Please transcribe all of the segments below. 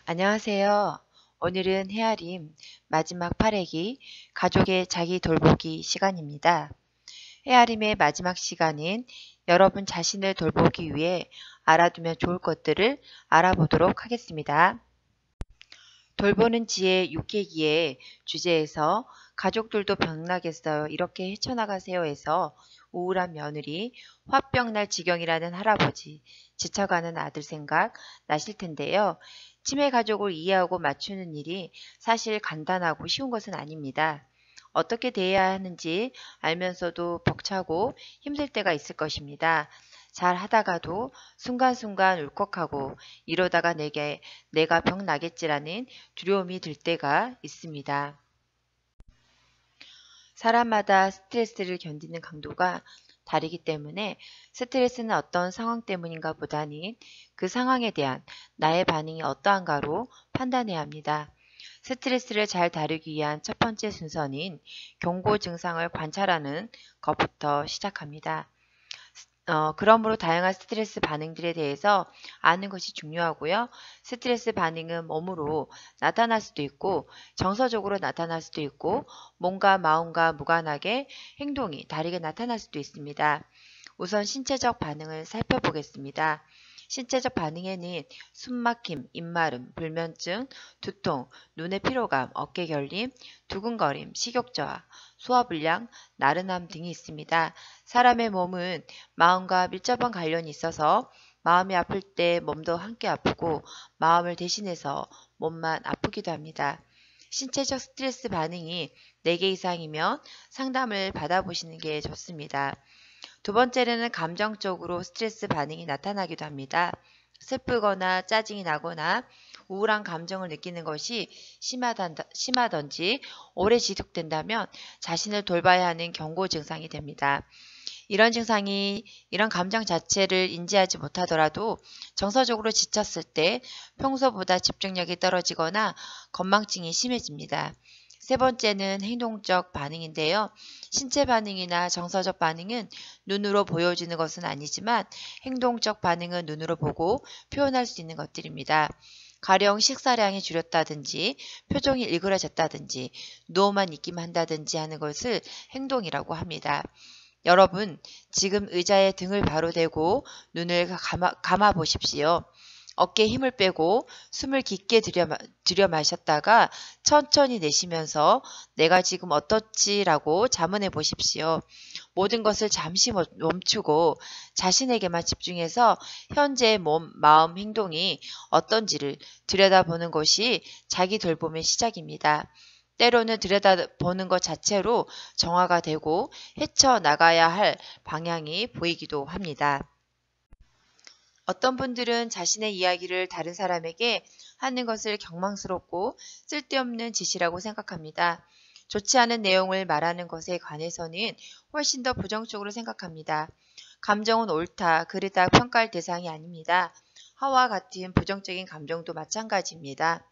안녕하세요. 오늘은 헤아림 마지막 8회기 가족의 자기 돌보기 시간입니다. 헤아림의 마지막 시간은 여러분 자신을 돌보기 위해 알아두면 좋을 것들을 알아보도록 하겠습니다. 돌보는 지혜 6회기의 주제에서 가족들도 병나겠어요. 이렇게 헤쳐나가세요에서 우울한 며느리, 화병 날 지경이라는 할아버지, 지쳐가는 아들 생각 나실 텐데요. 치매 가족을 이해하고 맞추는 일이 사실 간단하고 쉬운 것은 아닙니다. 어떻게 대해야 하는지 알면서도 벅차고 힘들 때가 있을 것입니다. 잘 하다가도 순간순간 울컥하고 이러다가 내가 병 나겠지라는 두려움이 들 때가 있습니다. 사람마다 스트레스를 견디는 강도가 다르기 때문에 스트레스는 어떤 상황 때문인가 보다는 그 상황에 대한 나의 반응이 어떠한가로 판단해야 합니다. 스트레스를 잘 다루기 위한 첫 번째 순서는 경고 증상을 관찰하는 것부터 시작합니다. 그러므로 다양한 스트레스 반응들에 대해서 아는 것이 중요하고요. 스트레스 반응은 몸으로 나타날 수도 있고 정서적으로 나타날 수도 있고 몸과 마음과 무관하게 행동이 다르게 나타날 수도 있습니다. 우선 신체적 반응을 살펴보겠습니다. 신체적 반응에는 숨막힘, 입마름, 불면증, 두통, 눈의 피로감, 어깨 결림, 두근거림, 식욕저하, 소화불량, 나른함 등이 있습니다. 사람의 몸은 마음과 밀접한 관련이 있어서 마음이 아플 때 몸도 함께 아프고 마음을 대신해서 몸만 아프기도 합니다. 신체적 스트레스 반응이 4개 이상이면 상담을 받아보시는 게 좋습니다. 두 번째로는 감정적으로 스트레스 반응이 나타나기도 합니다. 슬프거나 짜증이 나거나 우울한 감정을 느끼는 것이 심하던지 오래 지속된다면 자신을 돌봐야 하는 경고 증상이 됩니다. 이런 감정 자체를 인지하지 못하더라도 정서적으로 지쳤을 때 평소보다 집중력이 떨어지거나 건망증이 심해집니다. 세 번째는 행동적 반응인데요. 신체 반응이나 정서적 반응은 눈으로 보여지는 것은 아니지만 행동적 반응은 눈으로 보고 표현할 수 있는 것들입니다. 가령 식사량이 줄였다든지 표정이 일그러졌다든지 누워만 있기만 한다든지 하는 것을 행동이라고 합니다. 여러분, 지금 의자에 등을 바로 대고 눈을 감아 보십시오. 어깨에 힘을 빼고 숨을 깊게 들여 마셨다가 천천히 내쉬면서 내가 지금 어떻지라고 자문해 보십시오. 모든 것을 잠시 멈추고 자신에게만 집중해서 현재의 몸, 마음, 행동이 어떤지를 들여다보는 것이 자기 돌봄의 시작입니다. 때로는 들여다보는 것 자체로 정화가 되고 헤쳐나가야 할 방향이 보이기도 합니다. 어떤 분들은 자신의 이야기를 다른 사람에게 하는 것을 경망스럽고 쓸데없는 짓이라고 생각합니다. 좋지 않은 내용을 말하는 것에 관해서는 훨씬 더 부정적으로 생각합니다. 감정은 옳다, 그르다 평가할 대상이 아닙니다. 화와 같은 부정적인 감정도 마찬가지입니다.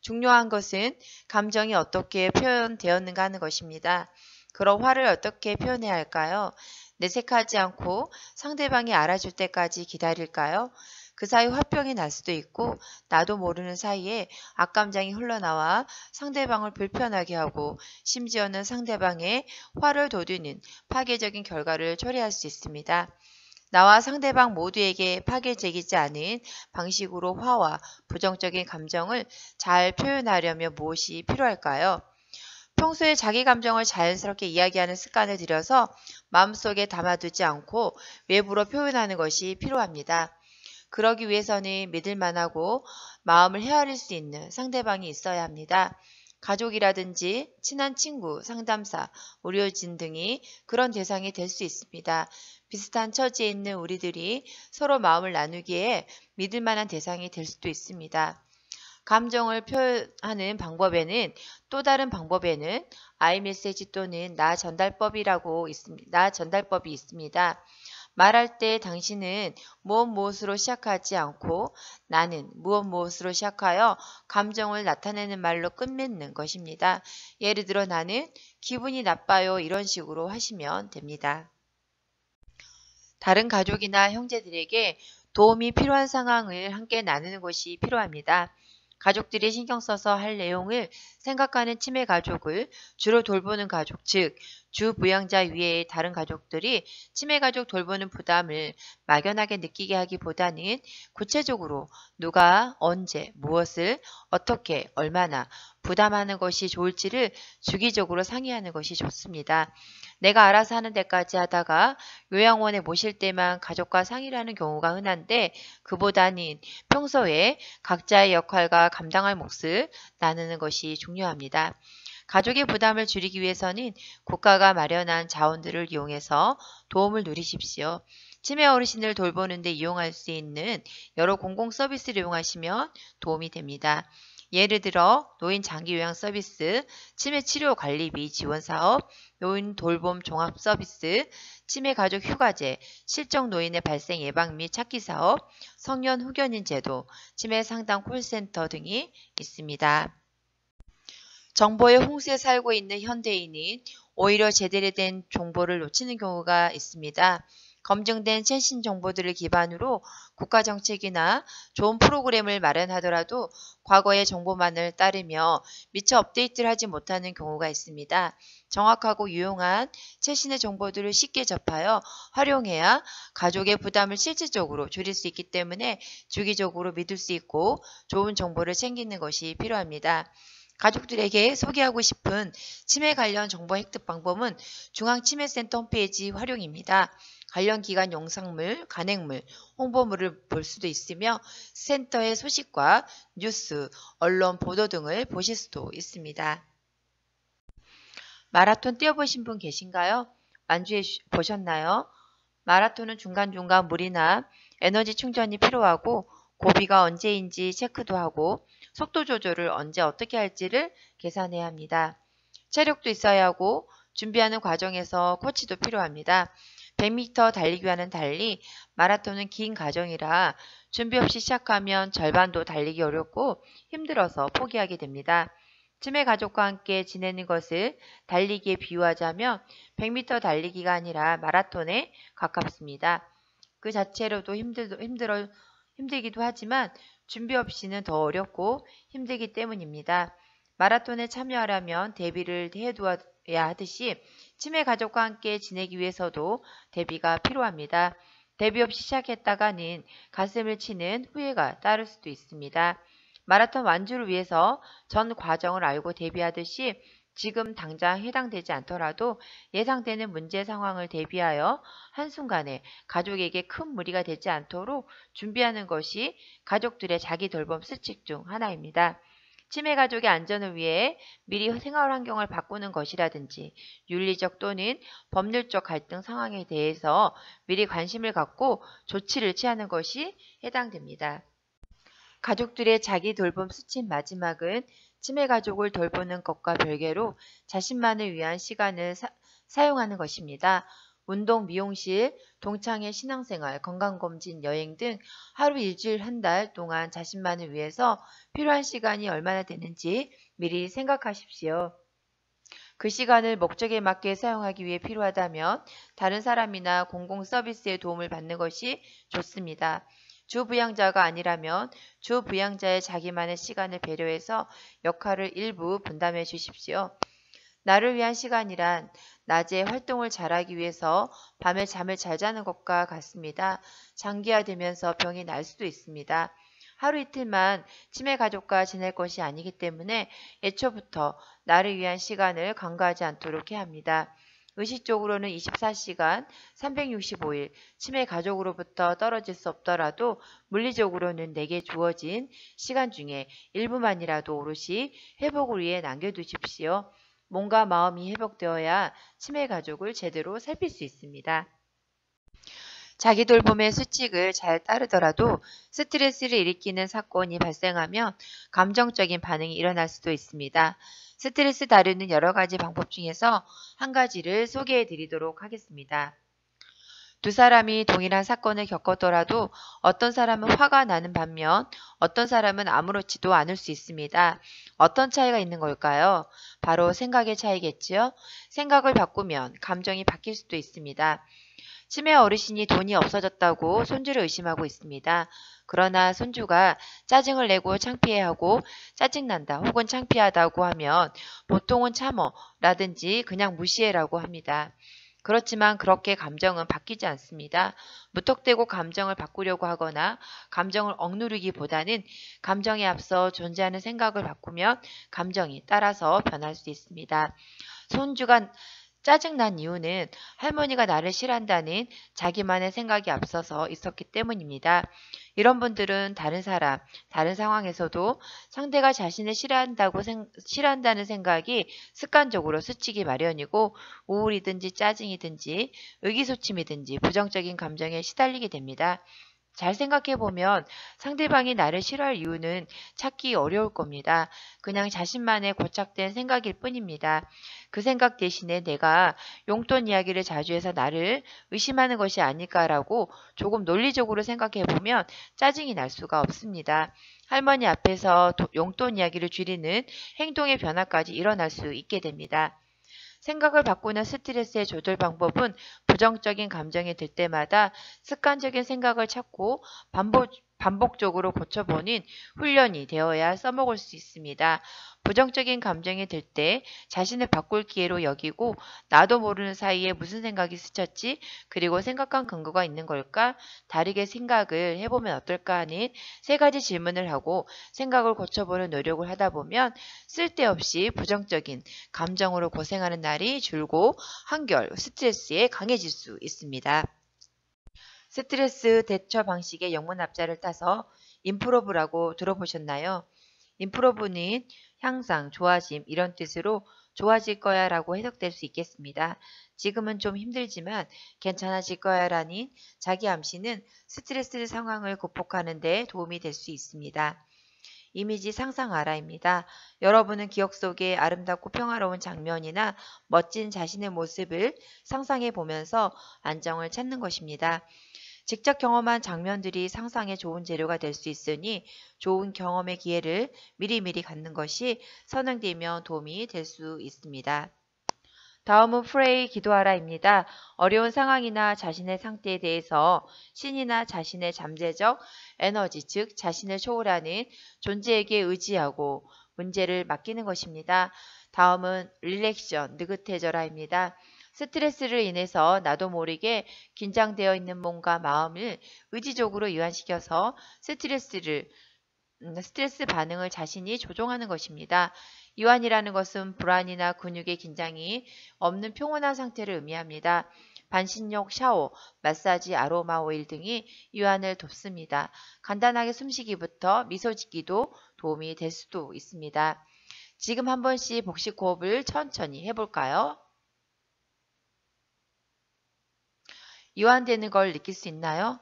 중요한 것은 감정이 어떻게 표현되었는가 하는 것입니다. 그럼 화를 어떻게 표현해야 할까요? 내색하지 않고 상대방이 알아줄 때까지 기다릴까요? 그 사이 화병이 날 수도 있고 나도 모르는 사이에 악감정이 흘러나와 상대방을 불편하게 하고 심지어는 상대방의 화를 돋우는 파괴적인 결과를 초래할 수 있습니다. 나와 상대방 모두에게 파괴적이지 않은 방식으로 화와 부정적인 감정을 잘 표현하려면 무엇이 필요할까요? 평소에 자기 감정을 자연스럽게 이야기하는 습관을 들여서 마음속에 담아두지 않고 외부로 표현하는 것이 필요합니다. 그러기 위해서는 믿을 만하고 마음을 헤아릴 수 있는 상대방이 있어야 합니다. 가족이라든지 친한 친구, 상담사, 의료진 등이 그런 대상이 될 수 있습니다. 비슷한 처지에 있는 우리들이 서로 마음을 나누기에 믿을 만한 대상이 될 수도 있습니다. 감정을 표현하는 방법에는 또 다른 방법에는 아이메시지 또는 나 전달법이 있습니다. 말할 때 당신은 무엇으로 시작하지 않고 나는 무엇으로 시작하여 감정을 나타내는 말로 끝맺는 것입니다. 예를 들어 나는 기분이 나빠요 이런 식으로 하시면 됩니다. 다른 가족이나 형제들에게 도움이 필요한 상황을 함께 나누는 것이 필요합니다. 가족들이 신경 써서 할 내용을 생각하는 치매 가족을 주로 돌보는 가족, 즉 주부양자 위에 다른 가족들이 치매 가족 돌보는 부담을 막연하게 느끼게 하기보다는 구체적으로 누가 언제 무엇을 어떻게 얼마나 부담하는 것이 좋을지를 주기적으로 상의하는 것이 좋습니다. 내가 알아서 하는 데까지 하다가 요양원에 모실 때만 가족과 상의를 하는 경우가 흔한데 그보다는 평소에 각자의 역할과 감당할 몫을 나누는 것이 중요합니다. 가족의 부담을 줄이기 위해서는 국가가 마련한 자원들을 이용해서 도움을 누리십시오. 치매 어르신을 돌보는 데 이용할 수 있는 여러 공공 서비스를 이용하시면 도움이 됩니다. 예를 들어 노인 장기 요양 서비스, 치매 치료 관리비 지원 사업, 노인 돌봄 종합 서비스, 치매 가족 휴가제, 실종 노인의 발생 예방 및 찾기 사업, 성년 후견인 제도, 치매 상담 콜센터 등이 있습니다. 정보의 홍수에 살고 있는 현대인은 오히려 제대로 된 정보를 놓치는 경우가 있습니다. 검증된 최신 정보들을 기반으로 국가 정책이나 좋은 프로그램을 마련하더라도 과거의 정보만을 따르며 미처 업데이트를 하지 못하는 경우가 있습니다. 정확하고 유용한 최신의 정보들을 쉽게 접하여 활용해야 가족의 부담을 실질적으로 줄일 수 있기 때문에 주기적으로 믿을 수 있고 좋은 정보를 챙기는 것이 필요합니다. 가족들에게 소개하고 싶은 치매 관련 정보 획득 방법은 중앙치매센터 홈페이지 활용입니다. 관련 기관 영상물, 간행물, 홍보물을 볼 수도 있으며 센터의 소식과 뉴스, 언론 보도 등을 보실 수도 있습니다. 마라톤 뛰어보신 분 계신가요? 완주해 보셨나요? 마라톤은 중간중간 물이나 에너지 충전이 필요하고 고비가 언제인지 체크도 하고 속도 조절을 언제 어떻게 할지를 계산해야 합니다. 체력도 있어야 하고 준비하는 과정에서 코치도 필요합니다. 100m 달리기와는 달리 마라톤은 긴 과정이라 준비 없이 시작하면 절반도 달리기 어렵고 힘들어서 포기하게 됩니다. 치매 가족과 함께 지내는 것을 달리기에 비유하자면 100m 달리기가 아니라 마라톤에 가깝습니다. 그 자체로도 힘들기도 하지만 준비 없이는 더 어렵고 힘들기 때문입니다. 마라톤에 참여하려면 대비를 해두어야 하듯이 치매 가족과 함께 지내기 위해서도 대비가 필요합니다. 대비 없이 시작했다가는 가슴을 치는 후회가 따를 수도 있습니다. 마라톤 완주를 위해서 전 과정을 알고 대비하듯이 지금 당장 해당되지 않더라도 예상되는 문제 상황을 대비하여 한순간에 가족에게 큰 무리가 되지 않도록 준비하는 것이 가족들의 자기 돌봄 수칙 중 하나입니다. 치매 가족의 안전을 위해 미리 생활 환경을 바꾸는 것이라든지 윤리적 또는 법률적 갈등 상황에 대해서 미리 관심을 갖고 조치를 취하는 것이 해당됩니다. 가족들의 자기 돌봄 수칙 마지막은 치매 가족을 돌보는 것과 별개로 자신만을 위한 시간을 사용하는 것입니다. 운동, 미용실, 동창회 신앙생활, 건강검진, 여행 등 하루 일주일 한 달 동안 자신만을 위해서 필요한 시간이 얼마나 되는지 미리 생각하십시오. 그 시간을 목적에 맞게 사용하기 위해 필요하다면 다른 사람이나 공공 서비스의 도움을 받는 것이 좋습니다. 주부양자가 아니라면 주부양자의 자기만의 시간을 배려해서 역할을 일부 분담해 주십시오. 나를 위한 시간이란 낮에 활동을 잘하기 위해서 밤에 잠을 잘 자는 것과 같습니다. 장기화되면서 병이 날 수도 있습니다. 하루 이틀만 치매 가족과 지낼 것이 아니기 때문에 애초부터 나를 위한 시간을 간과하지 않도록 해야 합니다. 의식적으로는 24시간 365일 치매 가족으로부터 떨어질 수 없더라도 물리적으로는 내게 주어진 시간 중에 일부만이라도 오롯이 회복을 위해 남겨두십시오. 몸과 마음이 회복되어야 치매 가족을 제대로 살필 수 있습니다. 자기 돌봄의 수칙을 잘 따르더라도 스트레스를 일으키는 사건이 발생하면 감정적인 반응이 일어날 수도 있습니다. 스트레스 다루는 여러 가지 방법 중에서 한 가지를 소개해 드리도록 하겠습니다. 두 사람이 동일한 사건을 겪었더라도 어떤 사람은 화가 나는 반면 어떤 사람은 아무렇지도 않을 수 있습니다. 어떤 차이가 있는 걸까요? 바로 생각의 차이겠지요? 생각을 바꾸면 감정이 바뀔 수도 있습니다. 치매 어르신이 돈이 없어졌다고 손주를 의심하고 있습니다. 그러나 손주가 짜증을 내고 창피해하고 짜증난다 혹은 창피하다고 하면 보통은 참어 라든지 그냥 무시해라고 합니다. 그렇지만 그렇게 감정은 바뀌지 않습니다. 무턱대고 감정을 바꾸려고 하거나 감정을 억누르기보다는 감정에 앞서 존재하는 생각을 바꾸면 감정이 따라서 변할 수 있습니다. 손주가 짜증난 이유는 할머니가 나를 싫어한다는 자기만의 생각이 앞서서 있었기 때문입니다. 이런 분들은 다른 사람, 다른 상황에서도 상대가 자신을 싫어한다는 생각이 습관적으로 스치기 마련이고 우울이든지 짜증이든지 의기소침이든지 부정적인 감정에 시달리게 됩니다. 잘 생각해보면 상대방이 나를 싫어할 이유는 찾기 어려울 겁니다. 그냥 자신만의 고착된 생각일 뿐입니다. 그 생각 대신에 내가 용돈 이야기를 자주 해서 나를 의심하는 것이 아닐까라고 조금 논리적으로 생각해보면 짜증이 날 수가 없습니다. 할머니 앞에서 용돈 이야기를 줄이는 행동의 변화까지 일어날 수 있게 됩니다. 생각을 바꾸는 스트레스의 조절 방법은 부정적인 감정이 들 때마다 습관적인 생각을 찾고 반복적으로 고쳐보는 훈련이 되어야 써먹을 수 있습니다. 부정적인 감정이 들 때 자신을 바꿀 기회로 여기고 나도 모르는 사이에 무슨 생각이 스쳤지? 그리고 생각한 근거가 있는 걸까? 다르게 생각을 해보면 어떨까 하는 세 가지 질문을 하고 생각을 고쳐보는 노력을 하다 보면 쓸데없이 부정적인 감정으로 고생하는 날이 줄고 한결 스트레스에 강해질 수 있습니다. 스트레스 대처 방식의 영문 합자를 따서 임프로브라고 들어보셨나요? 임프로브는 향상, 좋아짐 이런 뜻으로 좋아질 거야 라고 해석될 수 있겠습니다. 지금은 좀 힘들지만 괜찮아질 거야 라는 자기 암시는 스트레스 상황을 극복하는 데 도움이 될 수 있습니다. 이미지 상상하라입니다. 여러분은 기억 속에 아름답고 평화로운 장면이나 멋진 자신의 모습을 상상해 보면서 안정을 찾는 것입니다. 직접 경험한 장면들이 상상에 좋은 재료가 될 수 있으니 좋은 경험의 기회를 미리미리 갖는 것이 선행되면 도움이 될 수 있습니다. 다음은 프레이 기도하라입니다. 어려운 상황이나 자신의 상태에 대해서 신이나 자신의 잠재적 에너지, 즉 자신을 초월하는 존재에게 의지하고 문제를 맡기는 것입니다. 다음은 릴렉션, 느긋해져라입니다. 스트레스를 인해서 나도 모르게 긴장되어 있는 몸과 마음을 의지적으로 이완시켜서 스트레스 반응을 자신이 조종하는 것입니다. 이완이라는 것은 불안이나 근육의 긴장이 없는 평온한 상태를 의미합니다. 반신욕, 샤워, 마사지, 아로마 오일 등이 이완을 돕습니다. 간단하게 숨쉬기부터 미소 짓기도 도움이 될 수도 있습니다. 지금 한 번씩 복식 호흡을 천천히 해볼까요? 이완되는 걸 느낄 수 있나요?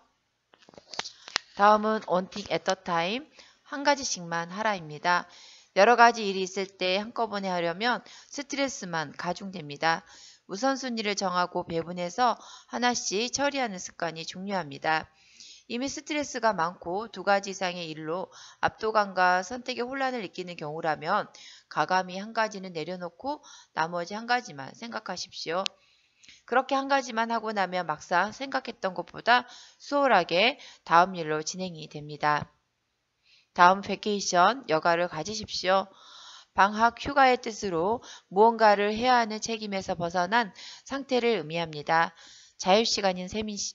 다음은 one thing at a time, 한 가지씩만 하라입니다. 여러 가지 일이 있을 때 한꺼번에 하려면 스트레스만 가중됩니다. 우선순위를 정하고 배분해서 하나씩 처리하는 습관이 중요합니다. 이미 스트레스가 많고 두 가지 이상의 일로 압도감과 선택의 혼란을 느끼는 경우라면 가감히 한 가지는 내려놓고 나머지 한 가지만 생각하십시오. 그렇게 한 가지만 하고 나면 막상 생각했던 것보다 수월하게 다음 일로 진행이 됩니다. 다음 베케이션, 여가를 가지십시오. 방학 휴가의 뜻으로 무언가를 해야 하는 책임에서 벗어난 상태를 의미합니다. 자유시간인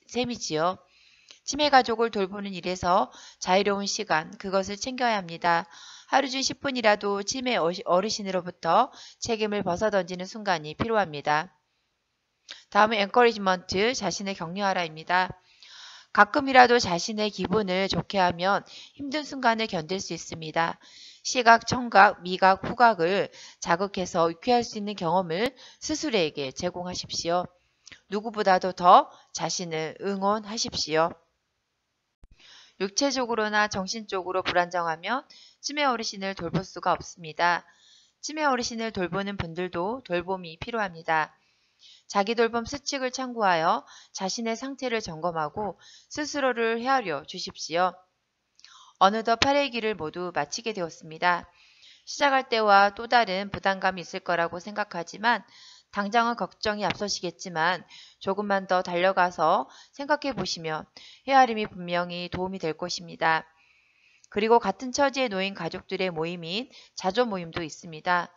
셈이지요. 치매 가족을 돌보는 일에서 자유로운 시간, 그것을 챙겨야 합니다. 하루 중 10분이라도 치매 어르신으로부터 책임을 벗어던지는 순간이 필요합니다. 다음은 엔커리지먼트, 자신을 격려하라입니다. 가끔이라도 자신의 기분을 좋게 하면 힘든 순간을 견딜 수 있습니다. 시각, 청각, 미각, 후각을 자극해서 유쾌할 수 있는 경험을 스스로에게 제공하십시오. 누구보다도 더 자신을 응원하십시오. 육체적으로나 정신적으로 불안정하면 치매 어르신을 돌볼 수가 없습니다. 치매 어르신을 돌보는 분들도 돌봄이 필요합니다. 자기 돌봄 수칙을 참고하여 자신의 상태를 점검하고 스스로를 헤아려 주십시오. 어느덧 8회기를 모두 마치게 되었습니다. 시작할 때와 또 다른 부담감이 있을 거라고 생각하지만 당장은 걱정이 앞서시겠지만 조금만 더 달려가서 생각해 보시면 헤아림이 분명히 도움이 될 것입니다. 그리고 같은 처지에 놓인 가족들의 모임인 자조 모임도 있습니다.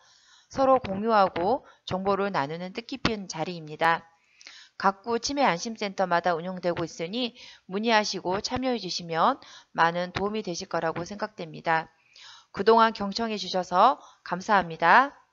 서로 공유하고 정보를 나누는 뜻깊은 자리입니다. 각 구 치매 안심센터마다 운영되고 있으니 문의하시고 참여해 주시면 많은 도움이 되실 거라고 생각됩니다. 그동안 경청해 주셔서 감사합니다.